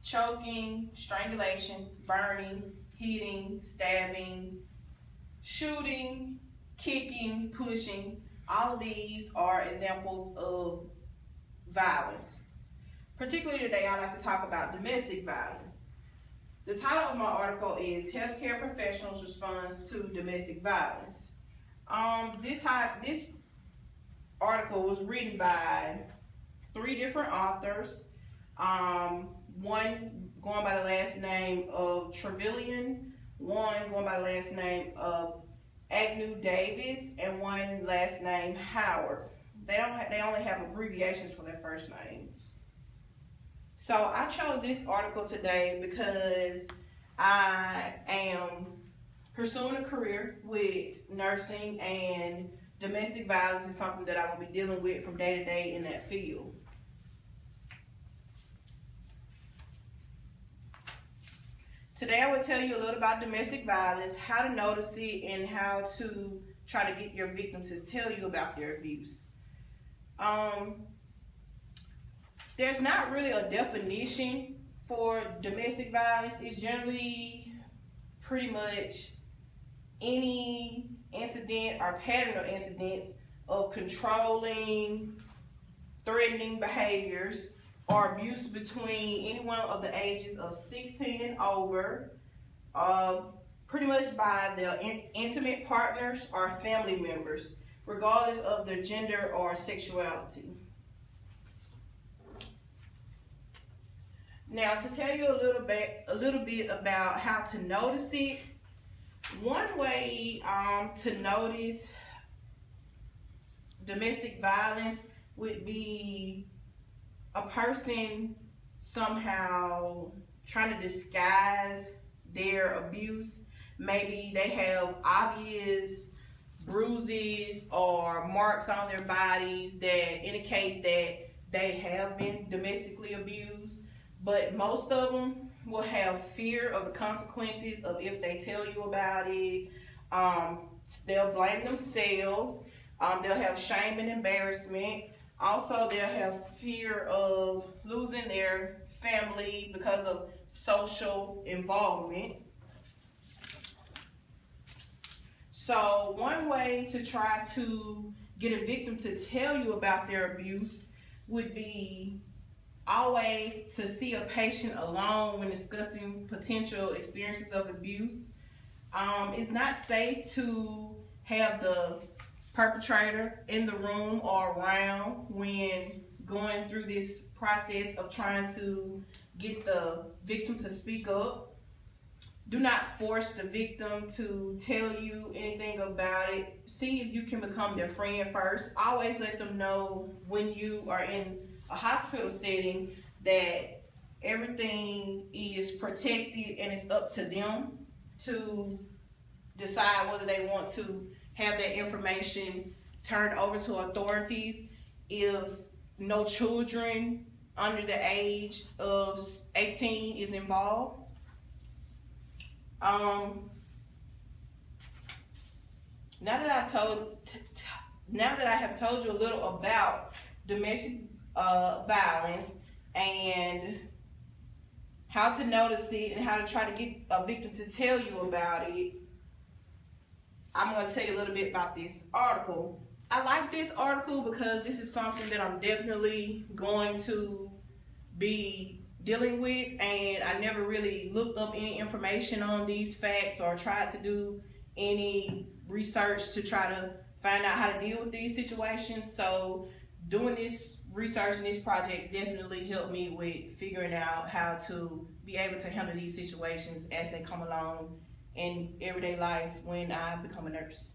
choking, strangulation, burning, hitting, stabbing, shooting, kicking, pushing. All of these are examples of violence. Particularly today, I like to talk about domestic violence. The title of my article is Healthcare Professionals Response to Domestic Violence. This article was written by 3 different authors. One going by the last name of Trevelyan, one going by the last name of Agnew Davis, and one last name Howard. They only have abbreviations for their first names. So I chose this article today because I am pursuing a career with nursing, and domestic violence is something that I will be dealing with from day to day in that field. Today I will tell you a little about domestic violence, how to notice it, and how to try to get your victim to tell you about their abuse. There's not really a definition for domestic violence. It's generally pretty much any incident or pattern of incidents of controlling, threatening behaviors or abuse between anyone of the ages of 16 and over, pretty much by their intimate partners or family members, regardless of their gender or sexuality. Now, to tell you a little bit about how to notice it, one way to notice domestic violence would be a person somehow trying to disguise their abuse. Maybe they have obvious bruises or marks on their bodies that indicate that they have been domestically abused. But most of them will have fear of the consequences of if they tell you about it. They'll blame themselves. They'll have shame and embarrassment. Also, they'll have fear of losing their family because of social involvement. So one way to try to get a victim to tell you about their abuse would be always to see a patient alone when discussing potential experiences of abuse. It's not safe to have the perpetrator in the room or around when going through this process of trying to get the victim to speak up. Do not force the victim to tell you anything about it. See if you can become their friend first. Always let them know when you are in a hospital setting that everything is protected and it's up to them to decide whether they want to have that information turned over to authorities. If no children under the age of 18 is involved. Now that I have told you a little about domestic violence and how to notice it and how to try to get a victim to tell you about it, I'm going to tell you a little bit about this article. I like this article because this is something that I'm definitely going to be dealing with, and I never really looked up any information on these facts or tried to do any research to try to find out how to deal with these situations. So doing this research and this project definitely helped me with figuring out how to be able to handle these situations as they come along in everyday life when I become a nurse.